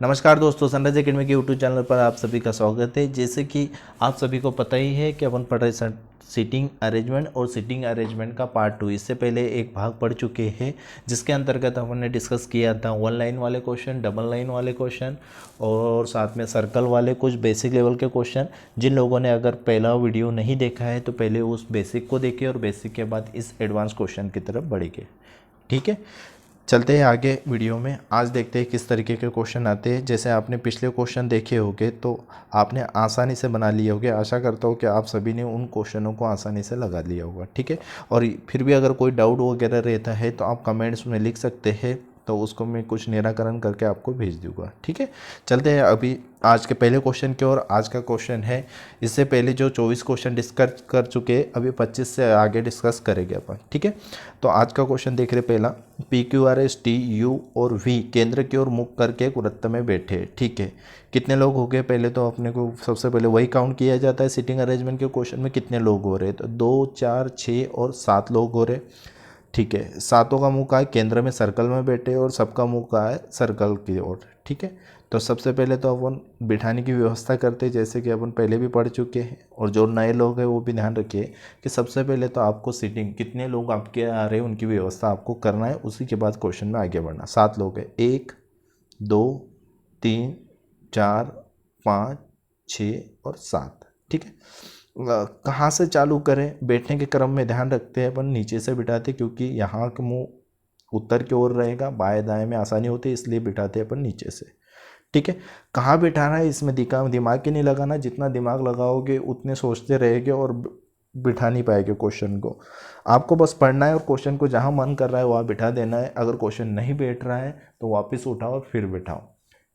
नमस्कार दोस्तों, sunrise academy के यूट्यूब चैनल पर आप सभी का स्वागत है। जैसे कि आप सभी को पता ही है कि अपन पढ़ रहे सीटिंग अरेंजमेंट और सीटिंग अरेंजमेंट का पार्ट 2। इससे पहले एक भाग पढ़ चुके हैं जिसके अंतर्गत हमने डिस्कस किया था वन लाइन वाले क्वेश्चन, डबल लाइन वाले क्वेश्चन और साथ में सर्कल वाले कुछ बेसिक लेवल के क्वेश्चन। जिन लोगों ने अगर पहला वीडियो नहीं देखा है तो पहले उस बेसिक को देखें और बेसिक के बाद इस एडवांस क्वेश्चन की तरफ बढ़ेंगे। ठीक है, चलते हैं आगे वीडियो में। आज देखते हैं किस तरीके के क्वेश्चन आते हैं। जैसे आपने पिछले क्वेश्चन देखे होंगे तो आपने आसानी से बना लिए होंगे। आशा करता हूँ कि आप सभी ने उन क्वेश्चनों को आसानी से लगा लिया होगा। ठीक है, और फिर भी अगर कोई डाउट वगैरह रहता है तो आप कमेंट्स में लिख सकते हैं, तो उसको मैं कुछ निराकरण करके आपको भेज दूंगा। ठीक है, चलते हैं अभी आज के पहले क्वेश्चन की ओर। आज का क्वेश्चन है, इससे पहले जो 24 क्वेश्चन डिस्कस कर चुके हैं, अभी 25 से आगे डिस्कस करेंगे अपन। ठीक है, तो आज का क्वेश्चन देख रहे पहला, P Q R S T U और वी केंद्र की ओर मुख करके एक वृत्त में बैठे। ठीक है, कितने लोग हो गए? पहले तो अपने को सबसे पहले वही काउंट किया जाता है सीटिंग अरेंजमेंट के क्वेश्चन में कितने लोग हो रहे हैं। तो 2, 4, 6 और 7 लोग हो रहे। ठीक है, सातों का मुंह का है केंद्र में सर्कल में बैठे और सबका मुंह का है सर्कल की ओर। ठीक है, तो सबसे पहले तो अपन बिठाने की व्यवस्था करते हैं, जैसे कि अपन पहले भी पढ़ चुके हैं। और जो नए लोग हैं वो भी ध्यान रखिए कि सबसे पहले तो आपको सीटिंग कितने लोग आपके आ रहे हैं उनकी व्यवस्था आपको करना है, उसी के बाद क्वेश्चन में आगे बढ़ना। 7 लोग हैं, 1, 2, 3, 4, 5, 6 और 7। ठीक है, कहाँ से चालू करें? बैठने के क्रम में ध्यान रखते हैं अपन नीचे से बिठाते, क्योंकि यहाँ का मुंह उत्तर की ओर रहेगा, बाएं दाएं में आसानी होती है, इसलिए बिठाते हैं अपन नीचे से। ठीक है, कहाँ बिठाना है इसमें दिमाग ही नहीं लगाना। जितना दिमाग लगाओगे उतने सोचते रहेंगे और बिठा नहीं पाएंगे क्वेश्चन को। आपको बस पढ़ना है और क्वेश्चन को जहाँ मन कर रहा है वहाँ बिठा देना है। अगर क्वेश्चन नहीं बैठ रहा है तो वापस उठाओ और फिर बिठाओ,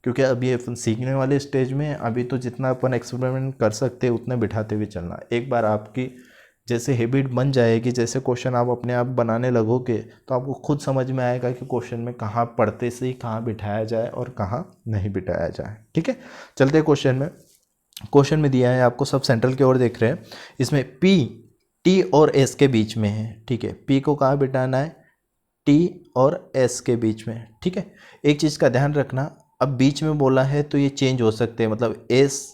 क्योंकि अभी अपन सीखने वाले स्टेज में। अभी तो जितना अपन एक्सपेरिमेंट कर सकते हैं उतने बिठाते हुए चलना। एक बार आपकी जैसे हैबिट बन जाएगी, जैसे क्वेश्चन आप अपने आप बनाने लगोगे तो आपको खुद समझ में आएगा कि क्वेश्चन में कहाँ पढ़ते से ही कहाँ बिठाया जाए और कहाँ नहीं बिठाया जाए। ठीक है, चलते हैं क्वेश्चन में। क्वेश्चन में दिया है आपको, सब सेंट्रल की ओर देख रहे हैं। इसमें पी टी और एस के बीच में है। ठीक है, पी को कहाँ बिठाना है? टी और एस के बीच में। ठीक है, एक चीज़ का ध्यान रखना, अब बीच में बोला है तो ये चेंज हो सकते हैं, मतलब एस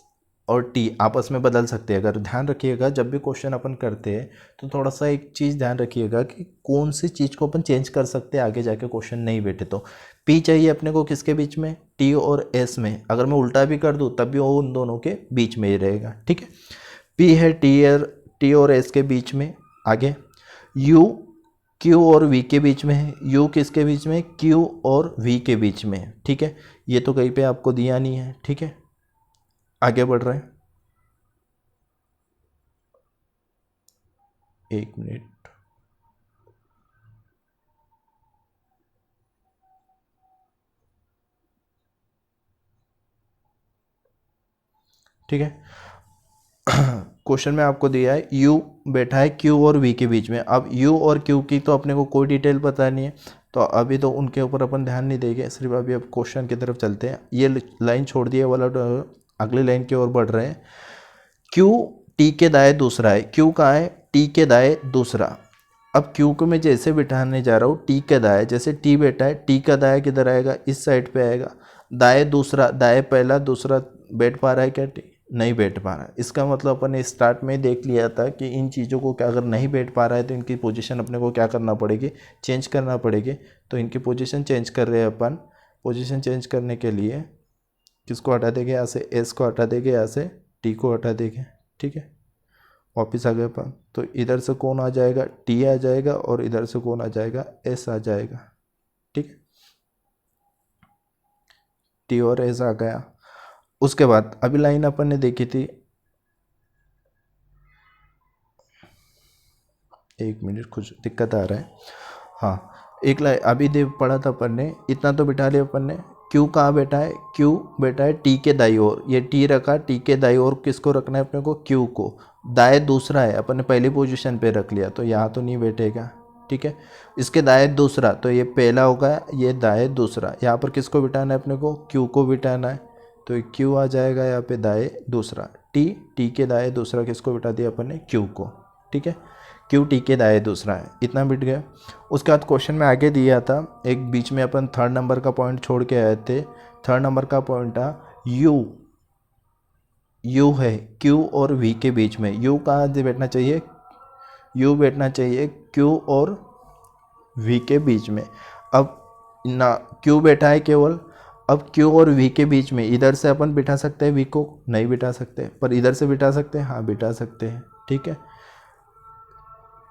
और टी आपस में बदल सकते हैं। अगर ध्यान रखिएगा जब भी क्वेश्चन अपन करते हैं तो थोड़ा सा एक चीज़ ध्यान रखिएगा कि कौन सी चीज़ को अपन चेंज कर सकते हैं आगे जाके क्वेश्चन नहीं बैठे तो। पी चाहिए अपने को किसके बीच में? टी और एस में। अगर मैं उल्टा भी कर दूँ तब भी वो उन दोनों के बीच में ही रहेगा। ठीक है, पी है टी और एस के बीच में। आगे यू क्यू और वी के बीच में है। यू किसके बीच में? क्यू और वी के बीच में है। ठीक है, ये तो कहीं पे आपको दिया नहीं है। ठीक है, आगे बढ़ रहे हैं, 1 मिनट। ठीक है, क्वेश्चन में आपको दिया है यू बैठा है क्यू और वी के बीच में। अब यू और क्यू की तो अपने को कोई डिटेल पता नहीं है, तो अभी तो उनके ऊपर अपन ध्यान नहीं देंगे, सिर्फ अभी अब क्वेश्चन की तरफ चलते हैं। ये लाइन छोड़ दिए वाला, अगली लाइन की ओर बढ़ रहे हैं। क्यू टी के दाएं दूसरा है। क्यू कहाँ है? टी के दाएं दूसरा। अब क्यू को मैं जैसे बिठाने जा रहा हूँ टी के दाएं, जैसे टी बैठा है, टी का दाएं किधर आएगा? इस साइड पे आएगा। दाएं दूसरा, दाएं पहला, दूसरा बैठ पा रहा है क्या? टी नहीं बैठ पा रहा है। इसका मतलब अपन ने स्टार्ट में देख लिया था कि इन चीज़ों को क्या, अगर नहीं बैठ पा रहा है तो इनकी पोजीशन अपने को क्या करना पड़ेगी? चेंज करना पड़ेगी। तो इनकी पोजीशन चेंज कर रहे हैं अपन। पोजीशन चेंज करने के लिए किसको हटा देंगे? यहाँ से एस को हटा देंगे, यहाँ से टी को हटा देंगे। ठीक है, वापिस आ गए अपन। तो इधर से कौन आ जाएगा? टी आ जाएगा और इधर से कौन आ जाएगा? एस आ जाएगा। ठीक है, टी और एस आ गया। उसके बाद अभी लाइन अपन ने देखी थी, 1 मिनट, कुछ दिक्कत आ रहा है। हाँ, एक लाइन अभी देव पढ़ा था अपन ने, इतना तो बिठा लिया अपन ने। क्यू कहाँ बैठा है? क्यू बैठा है टी के दाई ओर। ये टी रखा, टी के दाई ओर किसको रखना है अपने को? क्यू को। दाएं दूसरा है, अपन ने पहली पोजीशन पे रख लिया तो यहाँ तो नहीं बैठेगा। ठीक है, इसके दाएं दूसरा, तो ये पहला होगा, ये दाएं दूसरा। यहाँ पर किसको बिठाना है अपने को? क्यू को बिठाना है, तो क्यू आ जाएगा यहाँ पे दाएं दूसरा। टी के दाएं दूसरा किसको बिठा दिया अपन ने? क्यू को। ठीक है, क्यू टी के दाएं दूसरा है, इतना बिट गया। उसके बाद क्वेश्चन में आगे दिया था, एक बीच में अपन 3rd नंबर का पॉइंट छोड़ के आए थे, थर्ड नंबर का पॉइंट था यू है क्यू और वी के बीच में। यू कहाँ से बैठना चाहिए? यू बैठना चाहिए क्यू और वी के बीच में। अब ना क्यू बैठा है केवल, अब क्यू और वी के बीच में इधर से अपन बिठा सकते हैं वी को? नहीं बिठा सकते, पर इधर से बिठा सकते हैं, हाँ बिठा सकते हैं। ठीक है,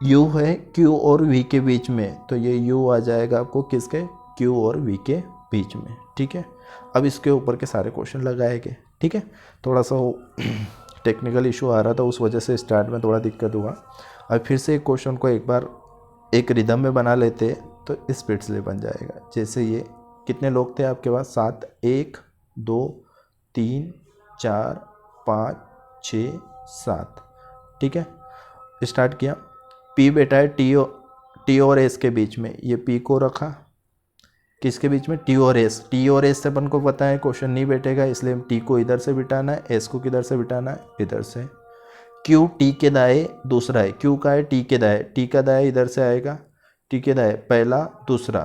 यू है क्यू और वी के बीच में, तो ये यू आ जाएगा आपको किसके? क्यू और वी के बीच में। ठीक है, अब इसके ऊपर के सारे क्वेश्चन लगाएंगे। ठीक है, थोड़ा सा टेक्निकल इशू आ रहा था, उस वजह से स्टार्ट में थोड़ा दिक्कत हुआ। अब फिर से एक क्वेश्चन को एक बार एक रिदम में बना लेते तो स्पीड से बन जाएगा। जैसे ये कितने लोग थे आपके पास? 7, 1 2 3 4 5 6 7। ठीक है, स्टार्ट किया। पी बैठा है टी और एस के बीच में, ये पी को रखा किसके बीच में? टी और एस। टी और एस से अपन को पता है क्वेश्चन नहीं बैठेगा, इसलिए टी को इधर से बिठाना है, एस को किधर से बिठाना है? इधर से। क्यू टी के दाएं दूसरा है, क्यू का है टी के दाएं, टी का दाएं इधर से आएगा, टी के दाएं पहला दूसरा,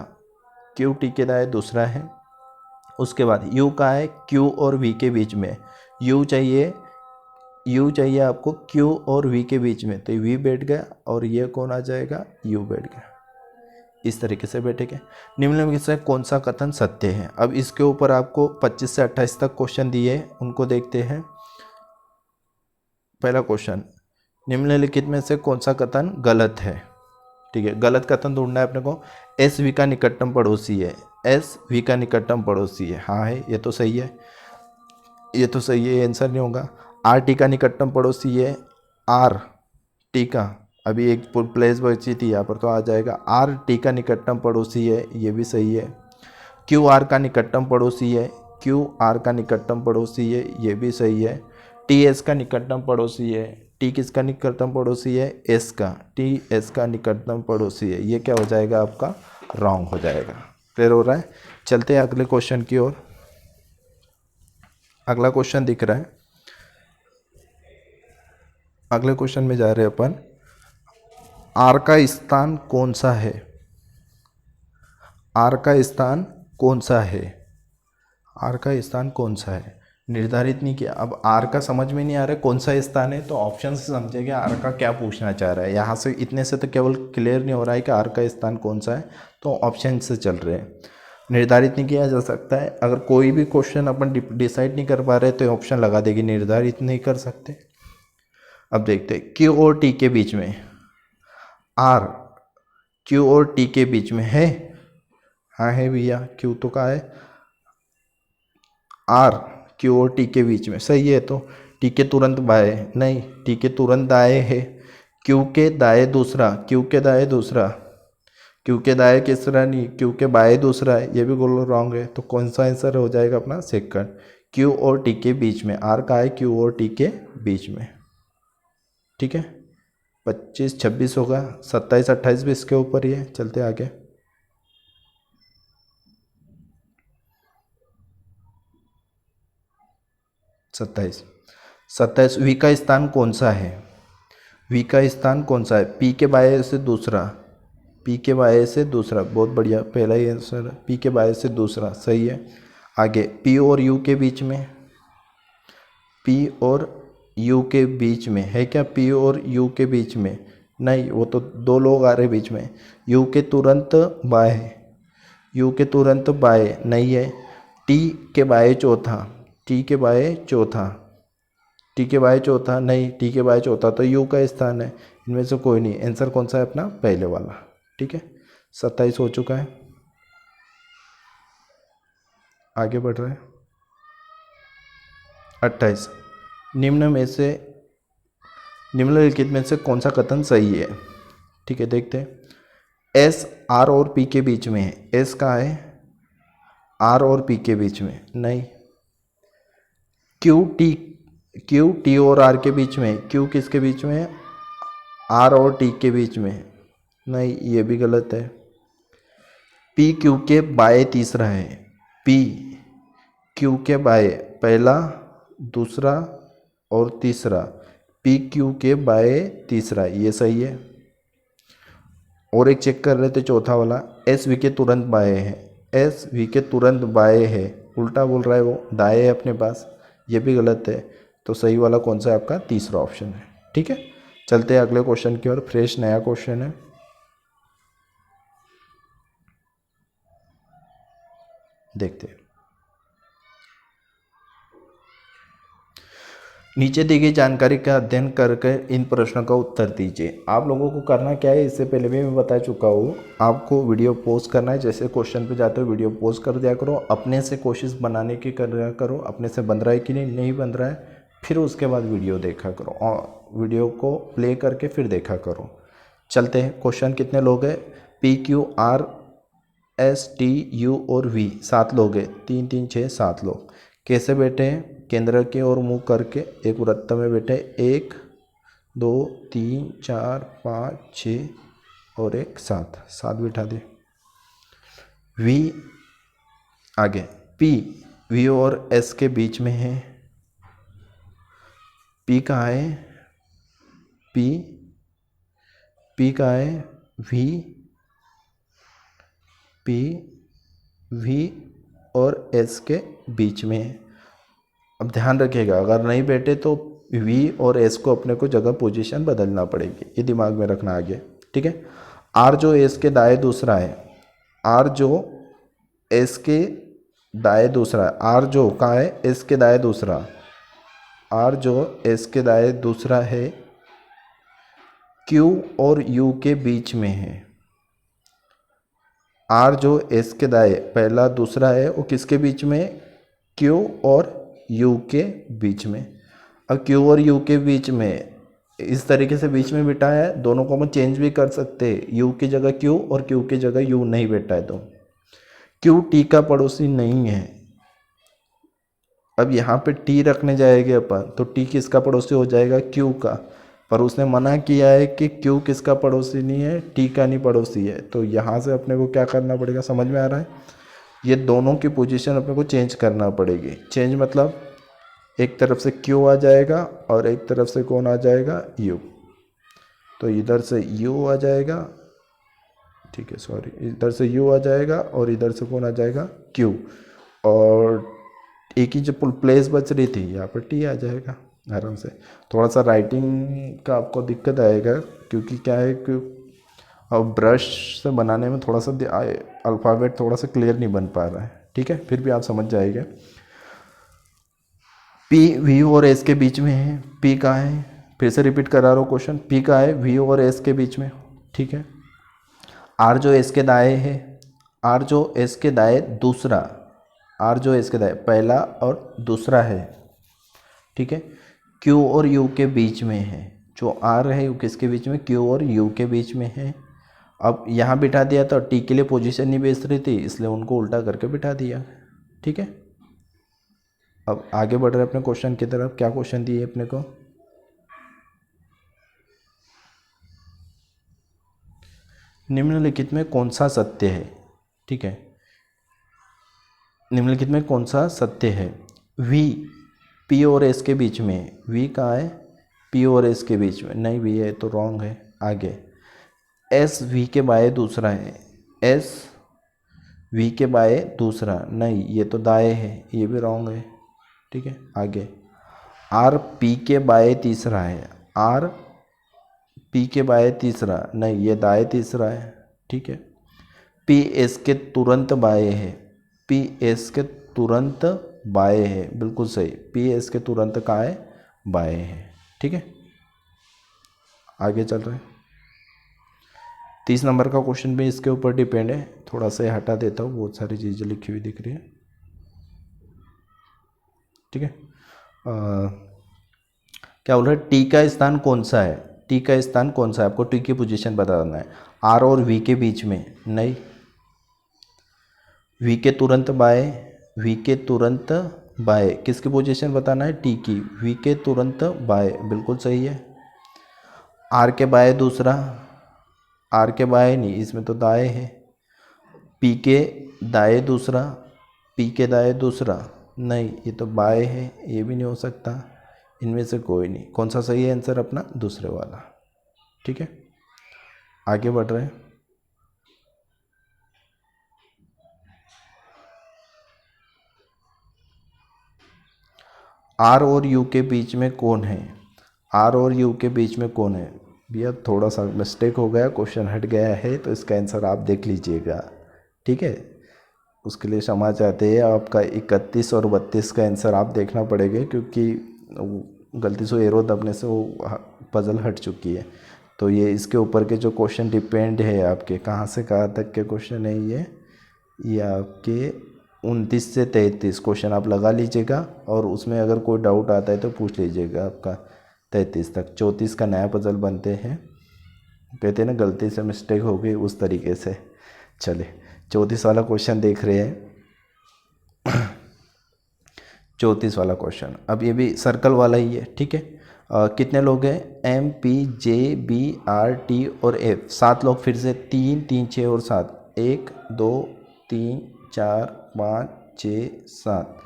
क्यू टी के दाएं दूसरा है। उसके बाद यू का है क्यू और वी के बीच में, यू चाहिए आपको क्यू और वी के बीच में, तो वी बैठ गया और ये कौन आ जाएगा? यू बैठ गया। इस तरीके से बैठेंगे। निम्नलिखित से कौन सा कथन सत्य है? अब इसके ऊपर आपको 25 से 28 तक क्वेश्चन दिए हैं, उनको देखते हैं। पहला क्वेश्चन, निम्नलिखित में से कौन सा कथन गलत है? ठीक है, गलत कथन ढूंढना है अपने को। एस वी का निकटतम पड़ोसी है, एस वी का निकटतम पड़ोसी है, हाँ है, ये तो सही है, ये तो सही है, ये आंसर नहीं होगा। आर टी का निकटतम पड़ोसी है, आर टी का, अभी एक प्लेस बची थी यहाँ पर, तो आ जाएगा आर टी का निकटतम पड़ोसी है, ये भी सही है। क्यू आर का निकटतम पड़ोसी है, क्यू आर का निकटतम पड़ोसी है, ये भी सही है। टी एस का निकटतम पड़ोसी है, टी किसका निकटतम पड़ोसी है? एस का, टी एस का निकटतम पड़ोसी है, ये क्या हो जाएगा आपका? रॉन्ग हो जाएगा। क्लियर हो रहा है? चलते हैं अगले क्वेश्चन की ओर। अगला क्वेश्चन दिख रहा है, अगले क्वेश्चन में जा रहे हैं अपन। आर का स्थान कौन सा है? आर का स्थान कौन सा है? आर का स्थान कौन सा है? निर्धारित नहीं किया। अब आर का समझ में नहीं आ रहा है कौन सा स्थान है, तो ऑप्शन से समझेंगे आर का क्या पूछना चाह रहा है। यहाँ से इतने से तो केवल क्लियर नहीं हो रहा है कि आर का स्थान कौन सा है, तो ऑप्शन से चल रहे हैं। निर्धारित नहीं किया जा सकता है। अगर कोई भी क्वेश्चन अपन डिसाइड नहीं कर पा रहे तो ऑप्शन लगा देगी, निर्धारित नहीं कर सकते। अब देखते हैं, क्यू और टी के बीच में, आर क्यू और टी के बीच में है, हाँ है भैया, क्यू तो का है, आर क्यू और टी के बीच में, सही है। तो टी के तुरंत बाएं नहीं, टी के तुरंत दाएं है, क्यू के दाएं दूसरा, क्यू के दाएं दूसरा, क्यू के दाएं तीसरा नहीं, क्यू के बाएं दूसरा है, ये भी बोलो रॉन्ग है। तो कौन सा आंसर हो जाएगा अपना? सेकंड, क्यू और टी के बीच में। आर का है क्यू और टी के बीच में। ठीक है, 25 26 होगा, 27 28 भी इसके ऊपर ही है। चलते आगे। सत्ताईस, वी का स्थान कौन सा है? वी का स्थान कौन सा है? पी के बाएं से दूसरा, पी के बाएं से दूसरा, बहुत बढ़िया, पहला ही आंसर, पी के बाएं से दूसरा, सही है। आगे, पी और यू के बीच में, पी और यू के बीच में है क्या? पी और यू के बीच में नहीं, वो तो दो लोग आ रहे बीच में। यू के तुरंत बाएं, यू के तुरंत बाएं नहीं है। टी के बाएं चौथा, टी के बाएं चौथा, टी के बाएं चौथा नहीं, टी के बाएं चौथा तो यू का स्थान है। इनमें से कोई नहीं, आंसर कौन सा है अपना? पहले वाला। ठीक है, 27 हो चुका है। आगे बढ़ रहे हैं। 28, निम्नलिखित में से कौन सा कथन सही है? ठीक है, देखते हैं। एस आर और पी के बीच में है, एस का है आर और पी के बीच में नहीं। क्यू टी और आर के बीच में, क्यू किसके बीच में है? आर और टी के बीच में नहीं, ये भी गलत है। पी क्यू के बाएं तीसरा है, पी क्यू के बाएं पहला दूसरा और तीसरा, पी क्यू के बाएं तीसरा, ये सही है। और एक चेक कर रहे थे चौथा वाला, एस वी के तुरंत बाएं है, एस वी के तुरंत बाएं है, उल्टा बोल रहा है वो, दाएं है अपने पास, ये भी गलत है। तो सही वाला कौन सा है आपका? तीसरा ऑप्शन है। ठीक है, चलते हैं अगले क्वेश्चन की ओर। फ्रेश नया क्वेश्चन है। देखते हैं। नीचे दी गई जानकारी का अध्ययन करके इन प्रश्नों का उत्तर दीजिए। आप लोगों को करना क्या है, इससे पहले भी मैं बता चुका हूँ, आपको वीडियो पॉज करना है। जैसे क्वेश्चन पे जाते हो वीडियो पॉज कर दिया करो, अपने से कोशिश बनाने की कर दिया करो, अपने से बन रहा है कि नहीं बन रहा है, फिर उसके बाद वीडियो देखा करो और वीडियो को प्ले करके फिर देखा करो। चलते हैं, क्वेश्चन कितने लोग हैं? PQRSTU और V 7 लोग हैं, 3 3 6 7 लोग। कैसे बैठे हैं? केंद्र की ओर मुंह करके एक वृत्त में बैठे, 1 2 3 4 5 6 और एक 7 7 बिठा दे। V आगे, P V और S के बीच में है। P कहाँ है? P कहाँ है? V और S के बीच में है। अब ध्यान रखिएगा, अगर नहीं बैठे तो V और S को अपने को जगह पोजीशन बदलना पड़ेगी, ये दिमाग में रखना आगे। ठीक है, R जो S के दाएं दूसरा है, R जो S के दाएं दूसरा है, R जो कहाँ है? S के दाएं दूसरा, R जो S के दाएं दूसरा है, Q और U के बीच में है। R जो S के दाएं पहला दूसरा है, वो किसके बीच में है? Q और U के बीच में। अब Q और U के बीच में इस तरीके से बीच में बिठा है, दोनों को हम चेंज भी कर सकते हैं। U की जगह Q और Q की जगह U नहीं बैठा है तो Q T का पड़ोसी नहीं है। अब यहाँ पे T रखने जाएंगे अपन, तो T किसका पड़ोसी हो जाएगा? Q का। पर उसने मना किया है कि Q किसका पड़ोसी नहीं है? T का नहीं पड़ोसी है। तो यहाँ से अपने को क्या करना पड़ेगा? समझ में आ रहा है? ये दोनों की पोजीशन अपने को चेंज करना पड़ेगी। चेंज मतलब एक तरफ से Q आ जाएगा और एक तरफ से कौन आ जाएगा? U। तो इधर से U आ जाएगा, ठीक है सॉरी, इधर से U आ जाएगा और इधर से कौन आ जाएगा? Q। और एक ही जो प्लेस बच रही थी, यहाँ पर T आ जाएगा आराम से। थोड़ा सा राइटिंग का आपको दिक्कत आएगा, क्योंकि क्या है कि अब ब्रश से बनाने में थोड़ा सा अल्फ़ाबेट थोड़ा सा क्लियर नहीं बन पा रहा है। ठीक है, फिर भी आप समझ जाएंगे। P V और S के बीच में है। P कहाँ है? फिर से रिपीट करा रहा हूँ क्वेश्चन, P कहाँ है? V और S के बीच में। ठीक है, R जो S के दाएं है, R जो S के दाएं दूसरा, R जो S के दाएं पहला और दूसरा है। ठीक है, Q और U के बीच में है। जो R है वो किसके बीच में? Q और U के बीच में है। अब यहाँ बिठा दिया तो T के लिए पोजीशन नहीं बेच रही थी, इसलिए उनको उल्टा करके बिठा दिया। ठीक है, अब आगे बढ़ रहे अपने क्वेश्चन की तरफ। क्या क्वेश्चन दिए अपने को? निम्नलिखित में कौन सा सत्य है? ठीक है, निम्नलिखित में कौन सा सत्य है? V P और S के बीच में है। V कहाँ है? P और S के बीच में नहीं, V है तो रॉन्ग है। आगे, S V के बाएं दूसरा है, S V के बाएं दूसरा नहीं, ये तो दाएं है, ये भी रॉन्ग है। ठीक है, आगे, R P के बाएं तीसरा है, R P के बाएं तीसरा नहीं, ये दाएं तीसरा है। ठीक है, P S के तुरंत बाएं है, P S के तुरंत बाएं है, बिल्कुल सही। P S के तुरंत कहाँ है? बाएं है। ठीक है, आगे चल रहे हैं। 30 नंबर का क्वेश्चन भी इसके ऊपर डिपेंड है। थोड़ा सा हटा देता हूँ, बहुत सारी चीज़ें लिखी हुई दिख रही है। ठीक है, क्या बोल रहे हैं? टी का स्थान कौन सा है? टी का स्थान कौन सा है? आपको टी की पोजीशन बताना है। आर और वी के बीच में नहीं, वी के तुरंत बाएं, वी के तुरंत बाएं किसकी पोजीशन बताना है? टी की। वी के तुरंत बाएं बिल्कुल सही है। आर के बाएं दूसरा, आर के बाएं नहीं, इसमें तो दाएं है। पी के दाएं दूसरा, पी के दाएं दूसरा नहीं, ये तो बाएं है, ये भी नहीं हो सकता। इनमें से कोई नहीं। कौन सा सही है आंसर अपना? दूसरे वाला। ठीक है, आगे बढ़ रहे हैं। आर और यू के बीच में कौन है? आर और यू के बीच में कौन है? भैया थोड़ा सा मिस्टेक हो गया, क्वेश्चन हट गया है, तो इसका आंसर आप देख लीजिएगा, ठीक है। उसके लिए क्षमा चाहते हैं। आपका 31 और 32 का आंसर आप देखना पड़ेगा, क्योंकि गलती से एरो दबने से वो पजल हट चुकी है। तो ये इसके ऊपर के जो क्वेश्चन डिपेंड है आपके, कहाँ से कहाँ तक के क्वेश्चन है ये आपके 29 से 33 क्वेश्चन आप लगा लीजिएगा, और उसमें अगर कोई डाउट आता है तो पूछ लीजिएगा। आपका 33 तक 34 का नया पजल बनते हैं, कहते हैं ना गलती से मिस्टेक हो गई, उस तरीके से। चले 34 वाला क्वेश्चन देख रहे हैं। 34 वाला क्वेश्चन, अब ये भी सर्कल वाला ही है, ठीक है। कितने लोग हैं? M, P, J, B, R, T और एफ। 7 लोग, फिर से 3, 3, 6 और 7। 1, 2, 3, 4, 5, 6, 7,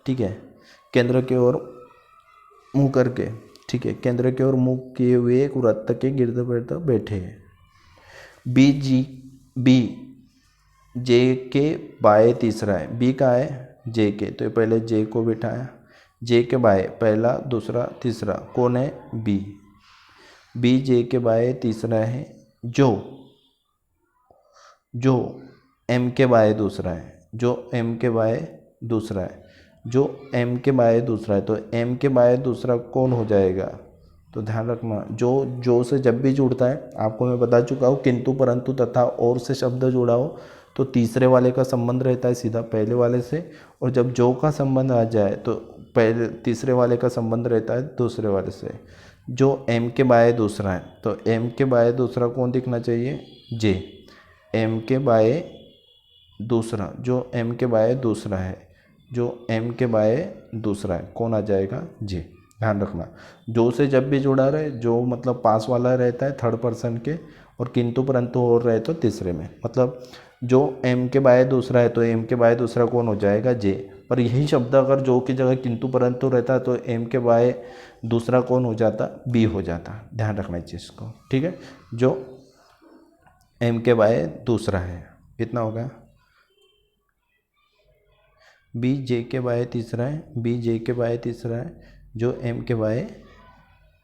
ठीक है। केंद्र की ओर मुँह करके, ठीक है, केंद्र की ओर मुँह किए हुए एक वृत्त के गिर्द गिर्द बैठे हैं। बी जे के बाएं तीसरा है। बी का है? जे के, तो पहले जे को बिठाया। जे के बाएं पहला, दूसरा, तीसरा, कौन है? बी। बी जे के बाएं तीसरा है, जो एम के बाएं दूसरा है, जो एम के बाएं दूसरा है, जो एम के बाएं दूसरा है। तो एम के बाएं दूसरा कौन हो जाएगा? तो ध्यान रखना, जो से जब भी जुड़ता है, आपको मैं बता चुका हूँ, किंतु परंतु तथा और से शब्द जुड़ा हो तो तीसरे वाले का संबंध रहता है सीधा पहले वाले से, और जब जो का संबंध आ जाए तो पहले तीसरे वाले का संबंध रहता है दूसरे वाले से। जो एम के बाएं दूसरा है, तो एम के बाएं दूसरा कौन दिखना चाहिए? जे। एम के बाएं दूसरा, जो एम के बाएं दूसरा है, जो एम के बाएं दूसरा है, कौन आ जाएगा? जे। ध्यान रखना, जो से जब भी जुड़ा रहे, जो मतलब पास वाला रहता है थर्ड पर्सन के, और किंतु परंतु और रहे तो तीसरे में। मतलब जो एम के बाएं दूसरा है, तो एम के बाएं दूसरा कौन हो जाएगा? जे। पर यही शब्द अगर जो की जगह किंतु परंतु रहता तो एम के बाएं दूसरा कौन हो जाता? बी हो जाता। ध्यान रखना इस चीज़ को, ठीक है। जो एम के बाएं दूसरा है, कितना होगा? बी जे के बाएं तीसरा है, बी जे के बाएं तीसरा है, जो एम के बाएं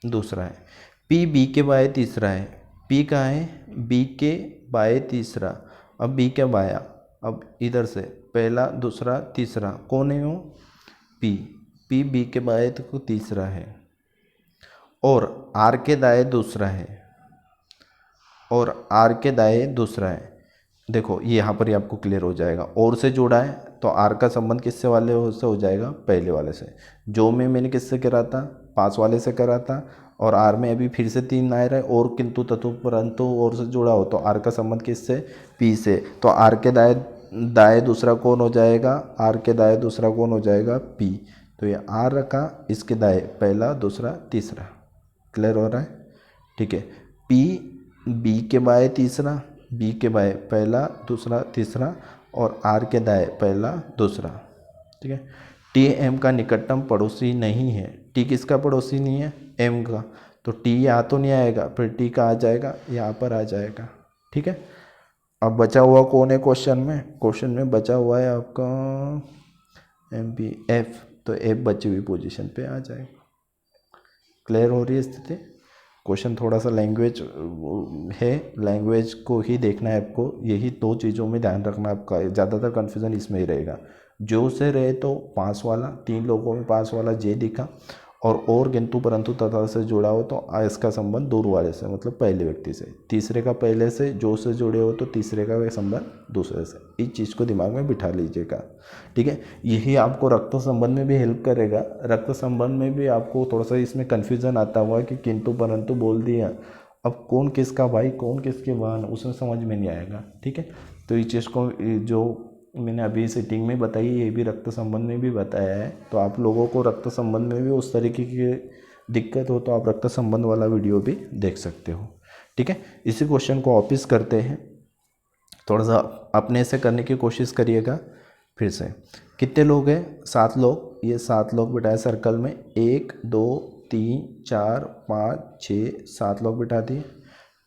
दूसरा है। पी बी के बाएं तीसरा है। पी का है? बी के बाएं तीसरा। अब बी के बाया, अब इधर से पहला, दूसरा, तीसरा, कौन है वो? पी। पी बी के बाएं तो तीसरा है, और आर के दाएं दूसरा है, और आर के दाएं दूसरा है। देखो ये यहाँ पर ही आपको क्लियर हो जाएगा। और से जोड़ा है तो आर का संबंध किससे वाले से हो जाएगा? पहले वाले से। जो में मैंने किससे करा था? पास वाले से करा था। और आर में अभी फिर से 3 आ रहा है, और किंतु तथु परंतु और से जुड़ा हो तो आर का संबंध किससे? पी से। तो आर के दाएं दूसरा कौन हो जाएगा? आर के दाएं दूसरा कौन हो जाएगा? पी। तो ये आर रखा, इसके दाएं पहला, दूसरा, तीसरा। क्लियर हो रहा है? ठीक है। पी बी के बाएं तीसरा, बी के बाएं पहला, दूसरा, तीसरा, और आर के दाएं पहला, दूसरा, ठीक है। टी एम का निकटतम पड़ोसी नहीं है। टी किसका पड़ोसी नहीं है? एम का। तो टी यहाँ तो नहीं आएगा, फिर टी का आ जाएगा, यहाँ पर आ जाएगा, ठीक है। अब बचा हुआ कौन है क्वेश्चन में? क्वेश्चन में बचा हुआ है आपका एम पी एफ, तो एफ बची हुई पोजीशन पे आ जाएगा। क्लियर हो रही है स्थिति? क्वेश्चन थोड़ा सा लैंग्वेज है, लैंग्वेज को ही देखना है आपको। यही 2 चीज़ों में ध्यान रखना आपका, ज़्यादातर कन्फ्यूज़न इसमें ही रहेगा। जो से रहे तो पास वाला, 3 लोगों में पास वाला जे दिखा, और किंतु परंतु तथा से जुड़ा हो तो इसका संबंध दूर वाले से, मतलब पहले व्यक्ति से। तीसरे का पहले से, जो से जुड़े हो तो तीसरे का संबंध दूसरे से। इस चीज़ को दिमाग में बिठा लीजिएगा, ठीक है। यही आपको रक्त संबंध में भी हेल्प करेगा। रक्त संबंध में भी आपको थोड़ा सा इसमें कन्फ्यूज़न आता हुआ कि किंतु परंतु बोल दिया, अब कौन किसका भाई, कौन किसकी बहन, उसमें समझ में नहीं आएगा, ठीक है। तो इस चीज़ को जो मैंने अभी सेटिंग में बताई, ये भी रक्त संबंध में भी बताया है। तो आप लोगों को रक्त संबंध में भी उस तरीके की दिक्कत हो तो आप रक्त संबंध वाला वीडियो भी देख सकते हो, ठीक है। इसी क्वेश्चन को वापस करते हैं, थोड़ा सा अपने से करने की कोशिश करिएगा। फिर से कितने लोग हैं? 7 लोग। ये 7 लोग बिठाए सर्कल में, 1 2 3 4 5 6 7 लोग बिठा दिए,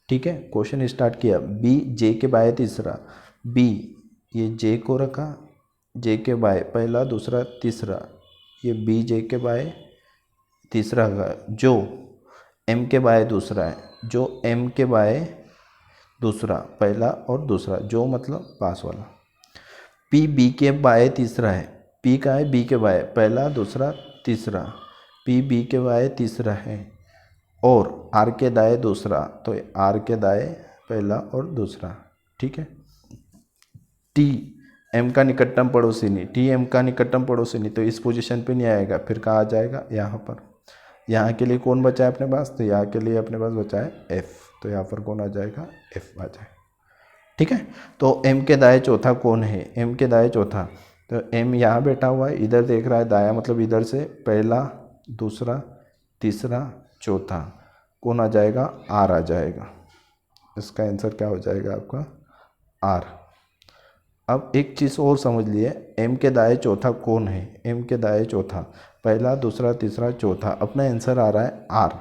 ठीक है। क्वेश्चन स्टार्ट किया। बी जे के बाएं तीसरा। बी, ये जे को रखा, जे के बाएं पहला, दूसरा, तीसरा, ये बी जे के बाएं तीसरा का जो m के बाय दूसरा है, जो m के बाय दूसरा, पहला और दूसरा, जो मतलब पास वाला। p b के बाय तीसरा है, p का है b के बाय, पहला दूसरा तीसरा, p b के बाय तीसरा है, और r के दाएं दूसरा, तो r के दाएं पहला और दूसरा। ठीक है। t m का निकटतम पड़ोसी नहीं, t m का निकटतम पड़ोसी नहीं, तो इस पोजीशन पे नहीं आएगा, फिर कहाँ आ जाएगा, यहाँ पर। यहाँ के लिए कौन बचा है अपने पास, तो यहाँ के लिए अपने पास बचा है f, तो यहाँ पर कौन आ जाएगा, f आ जाएगा। ठीक है। तो m के दाएं चौथा कौन है, m के दाएं चौथा, तो m यहाँ बैठा हुआ है, इधर देख रहा है दाया, मतलब इधर से पहला दूसरा तीसरा चौथा, कौन आ जाएगा, r आ जाएगा। इसका आंसर क्या हो जाएगा आपका, r। अब एक चीज़ और समझ लिए, m के दाएं चौथा कौन है, m के दाएं चौथा, पहला दूसरा तीसरा चौथा, अपना आंसर आ रहा है r।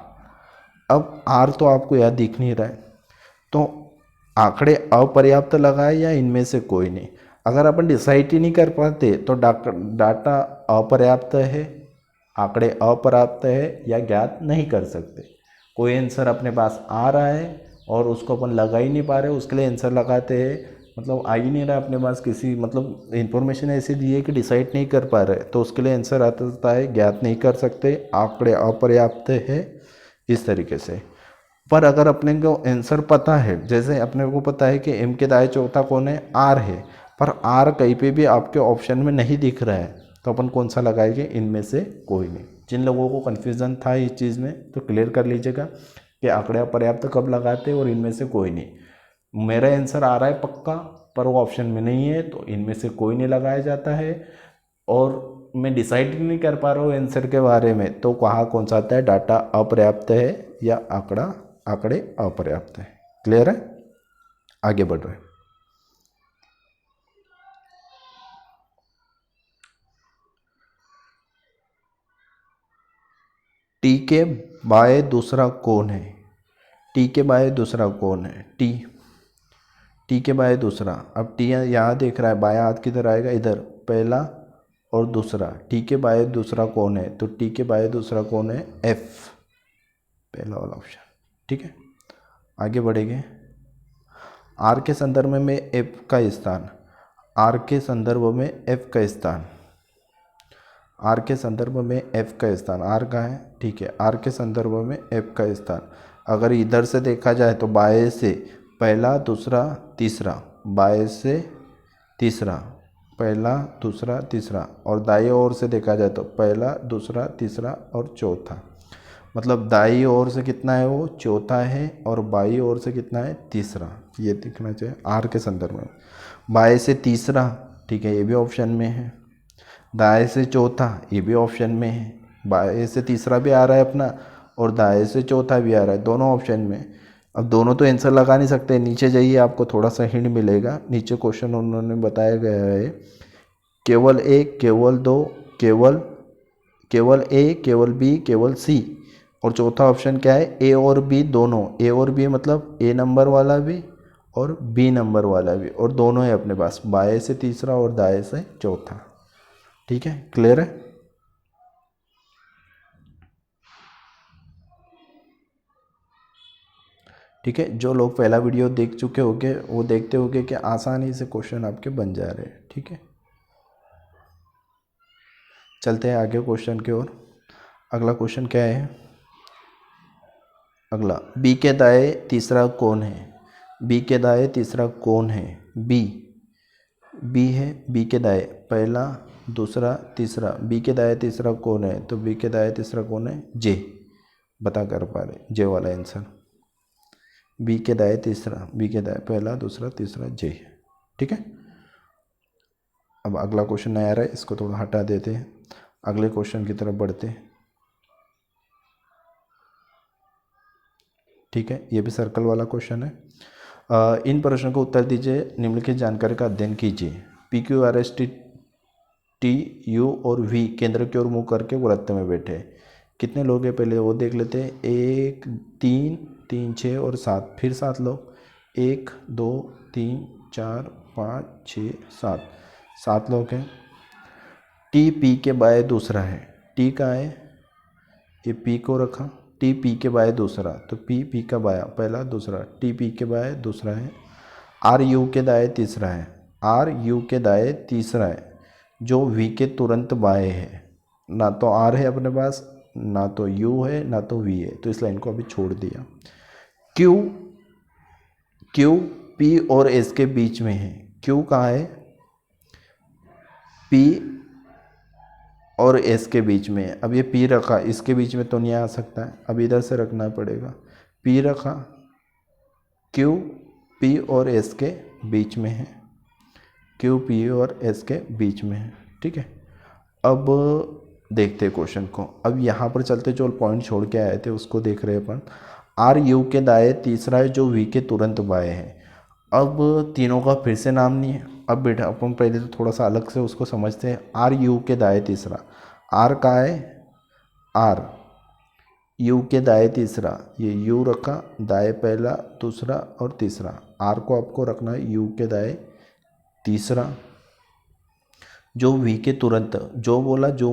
अब r तो आपको याद दिख नहीं रहा है, तो आंकड़े अपर्याप्त लगाए या इनमें से कोई नहीं। अगर अपन डिसाइड ही नहीं कर पाते तो डाटा अपर्याप्त है, आंकड़े अपर्याप्त है या ज्ञात नहीं कर सकते। कोई आंसर अपने पास आ रहा है और उसको अपन लगा ही नहीं पा रहे, उसके लिए आंसर लगाते हैं, मतलब आ ही नहीं रहा अपने पास, किसी मतलब इन्फॉर्मेशन ऐसी दी है कि डिसाइड नहीं कर पा रहे, तो उसके लिए आंसर आता है ज्ञात नहीं कर सकते, आंकड़े अपर्याप्त है, इस तरीके से। पर अगर अपने को आंसर पता है, जैसे अपने को पता है कि m के दाएं चौथा कौन है, r है, पर r कहीं पे भी आपके ऑप्शन में नहीं दिख रहा है, तो अपन कौन सा लगाएंगे, इनमें से कोई नहीं। जिन लोगों को कन्फ्यूज़न था इस चीज़ में, तो क्लियर कर लीजिएगा कि आंकड़े अपर्याप्त कब लगाते और इनमें से कोई नहीं। मेरा आंसर आ रहा है पक्का, पर वो ऑप्शन में नहीं है, तो इनमें से कोई नहीं लगाया जाता है। और मैं डिसाइड नहीं कर पा रहा हूँ आंसर के बारे में, तो कहाँ कौन सा आता है, डाटा अपर्याप्त है या आंकड़े अपर्याप्त है। क्लियर है, आगे बढ़ रहे हैं। टी के बाय दूसरा कौन है, टी के बाय दूसरा कौन है, टी के बाय दूसरा। अब टी यहाँ देख रहा है, बायां हाथ किधर आएगा, इधर, पहला और दूसरा। टी के बाय दूसरा कौन है, तो टी के बाय दूसरा कौन है, एफ, पहला वाला ऑप्शन। ठीक है, आगे बढ़ेंगे। आर के संदर्भ में एफ का स्थान, आर के संदर्भ में एफ का स्थान, आर के संदर्भ में एफ का स्थान, आर का है, ठीक है, आर के संदर्भ में एफ का स्थान। अगर इधर से देखा जाए तो बाएं से पहला दूसरा तीसरा, बाएं से तीसरा, पहला दूसरा तीसरा, और दाईं ओर से देखा जाए तो पहला दूसरा तीसरा और चौथा। मतलब दाईं ओर से कितना है, वो चौथा है, और बाईं ओर से कितना है, तीसरा। ये दिखना चाहिए आर के संदर्भ में। बाएं से तीसरा, ठीक है, ये भी ऑप्शन में है। दाएं से चौथा, ये भी ऑप्शन में है। बाएं से तीसरा भी आ रहा है अपना, और दाएं से चौथा भी आ रहा है, दोनों ऑप्शन में। अब दोनों तो आंसर लगा नहीं सकते, नीचे जाइए आपको थोड़ा सा हिंट मिलेगा। नीचे क्वेश्चन उन्होंने बताया गया है, केवल ए, केवल दो, केवल ए, केवल बी, केवल सी, और चौथा ऑप्शन क्या है, ए और बी दोनों। ए और बी मतलब ए नंबर वाला भी और बी नंबर वाला भी, और दोनों है अपने पास, बाएं से तीसरा और दाएं से चौथा। ठीक है, क्लियर है। ठीक है, जो लोग पहला वीडियो देख चुके होंगे वो देखते होंगे कि आसानी से क्वेश्चन आपके बन जा रहे हैं। ठीक है, चलते हैं आगे क्वेश्चन की ओर। अगला क्वेश्चन क्या है, अगला, बी के दाएं तीसरा कौन है, बी के दाएं तीसरा कौन है, बी है, बी के दाएं पहला दूसरा तीसरा, बी के दाएं तीसरा कौन है, तो बी के दाएं तीसरा कौन है, जे। बता कर पा रहे, जे वाला आंसर। बी के दाएं तीसरा, बी के दाएं पहला दूसरा तीसरा, जे। ठीक है, अब अगला क्वेश्चन नया आ रहा है, इसको थोड़ा हटा देते हैं, अगले क्वेश्चन की तरफ बढ़ते हैं। ठीक है, ये भी सर्कल वाला क्वेश्चन है। इन प्रश्नों को उत्तर दीजिए, निम्नलिखित जानकारी का अध्ययन कीजिए। P Q R S T T U और वी केंद्र की ओर मुँह करके वृत्त में बैठे। कितने लोग हैं पहले वो देख लेते हैं। 1 3 3 6 और 7, फिर 7 लोग, 1 2 3 4 5 6 7, 7 लोग हैं। टी पी के बाय दूसरा है, टी का है ये पी को रखा, टी पी के बाय दूसरा, तो पी पी का बाया पहला दूसरा, टी पी के बाय दूसरा है, आर यू के दाएं तीसरा है, आर यू के दाएं तीसरा है, जो वी के तुरंत बाएं है। ना तो आर है अपने पास, ना तो यू है, ना तो वी है, तो इस लाइन को अभी छोड़ दिया। क्यू, क्यू पी और एस के बीच में है। क्यू कहाँ है? पी और एस के बीच में है। अब ये पी रखा, इसके बीच में तो नहीं आ सकता है, अब इधर से रखना पड़ेगा। पी रखा, क्यू पी और एस के बीच में है, क्यू पी और एस के बीच में है। ठीक है, अब देखते हैं क्वेश्चन को। अब यहाँ पर चलते जो पॉइंट छोड़ के आए थे उसको देख रहे हैं अपन। आर यू के दाएं तीसरा है, जो वी के तुरंत बाएं है। अब तीनों का फिर से नाम नहीं है। अब बेटा अपन पहले तो थोड़ा सा अलग से उसको समझते हैं। आर यू के दाएं तीसरा, आर का है आर, यू के दाएं तीसरा, ये यू रखा, दाएं पहला दूसरा और तीसरा, आर को आपको रखना है यू के दाएं तीसरा, जो वी के तुरंत, जो बोला जो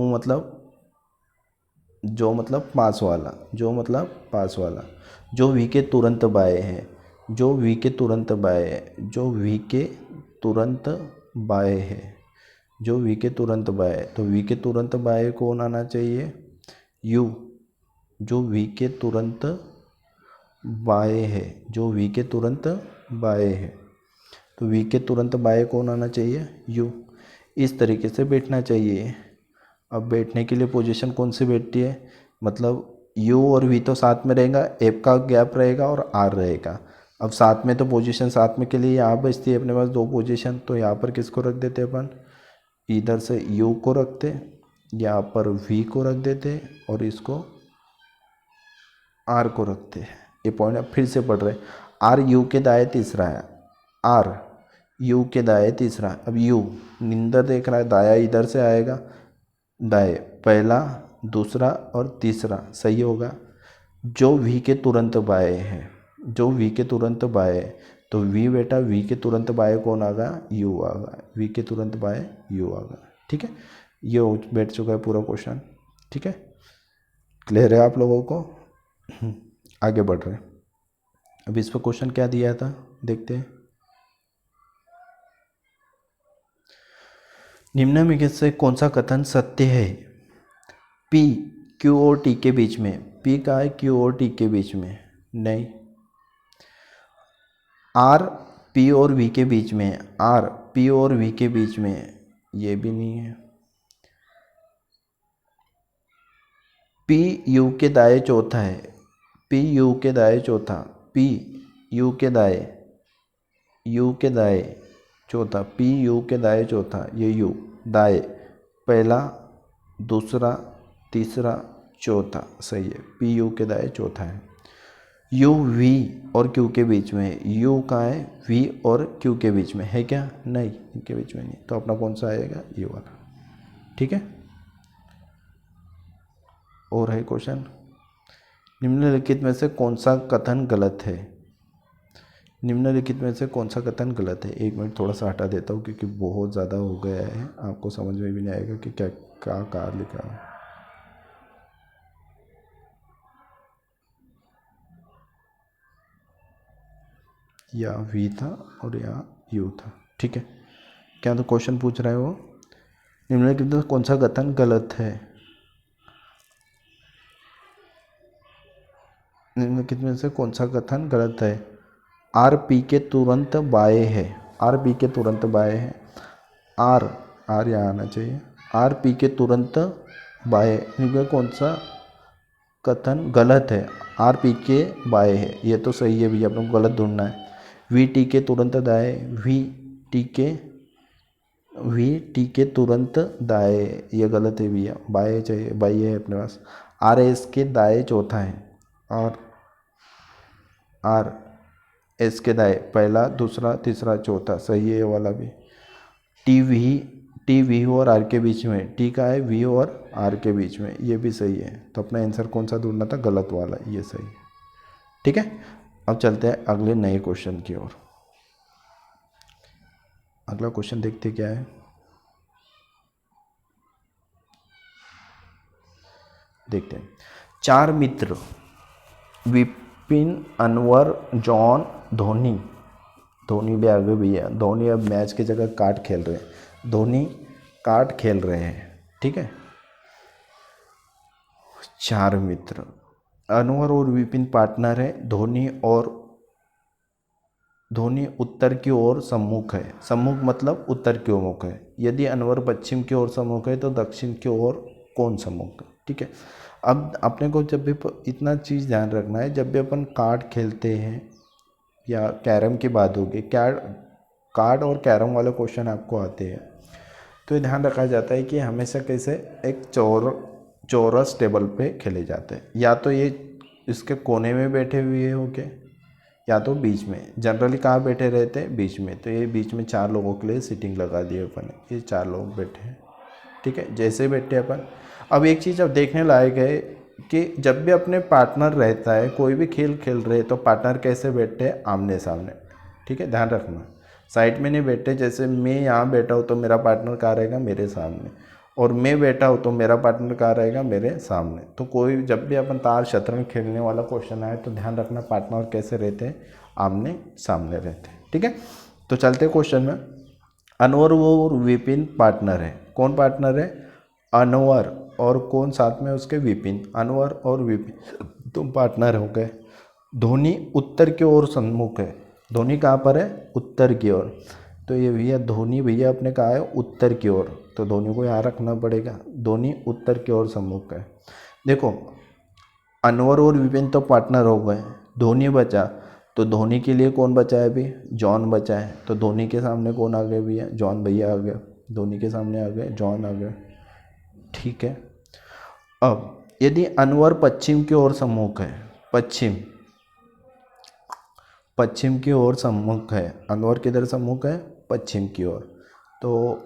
मतलब पास वाला, जो मतलब पास वाला, जो वी के तुरंत बाएं है, जो वी के तुरंत बाएं है, जो वी के तुरंत बाएं है, जो वी के तुरंत बाएं, तो वी के तुरंत बाएं कौन आना चाहिए? यू, जो वी के तुरंत बाएं है, जो वी के तुरंत बाएं है, तो वी के तुरंत बाएं कौन आना चाहिए? यू। इस तरीके से बैठना चाहिए। अब बैठने के लिए पोजीशन कौन सी बैठती है? मतलब यू और वी तो साथ में रहेगा, एफ का गैप रहेगा और आर रहेगा। अब साथ में तो पोजीशन साथ में के लिए यहाँ बचती है अपने पास दो पोजीशन, तो यहाँ पर किसको रख देते अपन? इधर से यू को रखते, यहाँ पर वी को रख देते और इसको आर को रखते हैं। ये पॉइंट अब फिर से पढ़ रहे। आर यू के दाएं तीसरा है, आर यू के दाएं तीसरा। अब यू निंदर देख रहा है, दाया इधर से आएगा, दाएं पहला दूसरा और तीसरा सही होगा। जो वी के तुरंत बाएं है, जो वी के तुरंत बाएं है, तो वी बेटा वी के तुरंत बाएं कौन आ गया? यू आ गया, वी के तुरंत बाएं यू आ गया। ठीक है, ये बैठ चुका है पूरा क्वेश्चन। ठीक है, क्लियर है आप लोगों को? आगे बढ़ रहे हैं। अब इस पर क्वेश्चन क्या दिया था देखते हैं। निम्नलिखित से कौन सा कथन सत्य है? पी क्यू और टी के बीच में, पी का है क्यू और टी के बीच में नहीं। आर पी और वी के बीच में, आर पी और वी के बीच में, ये भी नहीं है। पी यू के दाएं चौथा है, पी यू के दाएं चौथा, पी यू के दाएं, यू के दाएं चौथा, पी यू के दाएं चौथा, ये यू दाएं पहला दूसरा तीसरा चौथा सही है, पी यू के दाएं चौथा है। यू वी और क्यू के बीच में है, यू कहाँ है? वी और क्यू के बीच में है क्या? नहीं, इनके बीच में नहीं, तो अपना कौन सा आएगा? ये वाला। ठीक है, और है क्वेश्चन। निम्नलिखित में से कौन सा कथन गलत है? निम्नलिखित में से कौन सा कथन गलत है? एक मिनट थोड़ा सा हटा देता हूँ क्योंकि बहुत ज़्यादा हो गया है, आपको समझ में भी नहीं आएगा कि क्या क्या कार लिखा है। या वी था और या यू था। ठीक है, क्या तो क्वेश्चन पूछ रहा है वो, निम्नलिखित में कौन सा कथन गलत है? निम्नलिखित में से कौन सा कथन गलत है? आर पी के तुरंत बाएं है, आर पी के तुरंत बाएं है, आर आर यहाँ आना चाहिए, आर पी के तुरंत बाएं, इनका कौन सा कथन गलत है? आर पी के बाएं है, ये तो सही है भैया, अपने को गलत ढूंढना है। वी टी के तुरंत दाएं, वी टी के तुरंत दाएं, ये गलत है भैया, बाएं चाहिए, बाई है अपने पास। आर एस के दाएं चौथा है, और आर एस के दाएं पहला दूसरा तीसरा चौथा सही है ये वाला भी। टी वी और आर के बीच में, टी का है वी और आर के बीच में, ये भी सही है, तो अपना आंसर कौन सा ढूंढना था? गलत वाला, ये सही है। ठीक है, अब चलते हैं अगले नए क्वेश्चन की ओर। अगला क्वेश्चन देखते क्या है, देखते हैं। चार मित्र विपिन, अनवर, जॉन, धोनी। धोनी भी आगे भैया, धोनी अब मैच की जगह कार्ड खेल रहे हैं, धोनी कार्ड खेल रहे हैं, ठीक है। चार मित्र, अनवर और विपिन पार्टनर है, धोनी उत्तर की ओर सम्मुख है। सम्मुख मतलब उत्तर की ओर मुख है। यदि अनवर पश्चिम की ओर सम्मुख है तो दक्षिण की ओर कौन सम्मुख है, ठीक है। अब अपने को जब भी इतना चीज़ ध्यान रखना है, जब भी अपन कार्ड खेलते हैं या कैरम की बात होगी, कार्ड और कैरम वाले क्वेश्चन आपको आते हैं, तो ये ध्यान रखा जाता है कि हमेशा कैसे एक चौरस टेबल पे खेले जाते हैं। या तो ये इसके कोने में बैठे हुए होके, या तो बीच में। जनरली कहाँ बैठे रहते हैं, बीच में। तो ये बीच में चार लोगों के लिए सीटिंग लगा दी है अपन, ये चार लोग बैठे हैं, ठीक है। जैसे बैठे अपन, अब एक चीज़ अब देखने लायक है कि जब भी अपने पार्टनर रहता है, कोई भी खेल खेल रहे तो पार्टनर कैसे बैठते हैं, आमने सामने, ठीक है। ध्यान रखना, साइड में नहीं बैठे। जैसे मैं यहाँ बैठा हूँ तो मेरा पार्टनर कहाँ रहेगा, मेरे सामने, और मैं बैठा हूँ तो मेरा पार्टनर कहाँ रहेगा, मेरे सामने। तो कोई जब भी अपन तार शतरंज खेलने वाला क्वेश्चन आए तो ध्यान रखना पार्टनर कैसे रहते हैं, आमने सामने रहते हैं, ठीक है। तो चलते क्वेश्चन में। अनवर और विपिन पार्टनर है। कौन पार्टनर है, अनवर, और कौन साथ में उसके, विपिन। अनवर और विपिन तुम पार्टनर हो गए। धोनी उत्तर की ओर सम्मुख है। धोनी कहाँ पर है, उत्तर की ओर। तो ये भैया धोनी भैया अपने कहा है उत्तर की ओर, तो धोनी को यहाँ रखना पड़ेगा। धोनी उत्तर की ओर सम्मुख है। देखो अनवर और विपिन तो पार्टनर हो गए, धोनी बचा, तो धोनी के लिए कौन बचा है अभी, जॉन बचा है। तो धोनी के सामने कौन आ गया भैया, जॉन भैया आ गया। धोनी के सामने आ गए, जॉन आ गए, ठीक है। अब यदि अनवर पश्चिम की ओर सम्मुख है, पश्चिम की ओर सम्मुख है, अनवर किधर सम्मुख है, पश्चिम की ओर। तो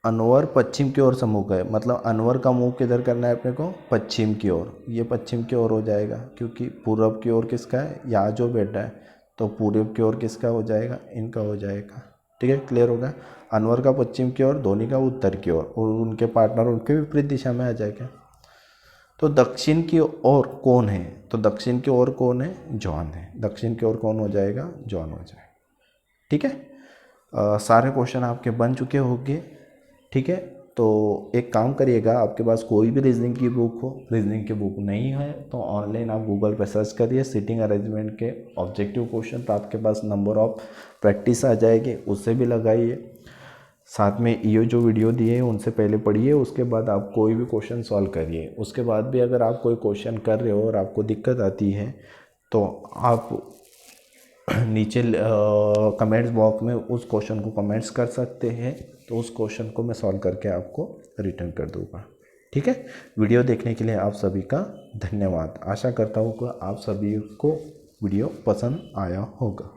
अनवर पश्चिम की ओर सम्मुख है, मतलब अनवर का मुंह किधर करना है अपने को, पश्चिम की ओर। ये पश्चिम की ओर हो जाएगा, क्योंकि पूर्व की ओर किसका है, यहाँ जो बैठा है, तो पूर्व की ओर किसका हो जाएगा, इनका हो जाएगा, ठीक है। क्लियर होगा। अनवर का पश्चिम की ओर, धोनी का उत्तर की ओर, और उनके पार्टनर उनके विपरीत दिशा में आ जाएगा। तो दक्षिण की ओर कौन है, तो दक्षिण की ओर कौन है, जॉन है। दक्षिण की ओर कौन हो जाएगा, जॉन हो जाएगा, ठीक है। सारे क्वेश्चन आपके बन चुके होंगे, ठीक है। तो एक काम करिएगा, आपके पास कोई भी रीजनिंग की बुक हो, रीजनिंग की बुक नहीं है तो ऑनलाइन आप गूगल पर सर्च करिए सीटिंग अरेंजमेंट के ऑब्जेक्टिव क्वेश्चन, तो आपके पास नंबर ऑफ प्रैक्टिस आ जाएगी, उससे भी लगाइए। साथ में ये जो वीडियो दिए हैं उनसे पहले पढ़िए, उसके बाद आप कोई भी क्वेश्चन सॉल्व करिए। उसके बाद भी अगर आप कोई क्वेश्चन कर रहे हो और आपको दिक्कत आती है तो आप नीचे कमेंट्स बॉक्स में उस क्वेश्चन को कमेंट्स कर सकते हैं, तो उस क्वेश्चन को मैं सॉल्व करके आपको रिटर्न कर दूंगा, ठीक है। वीडियो देखने के लिए आप सभी का धन्यवाद। आशा करता हूँ कि आप सभी को वीडियो पसंद आया होगा।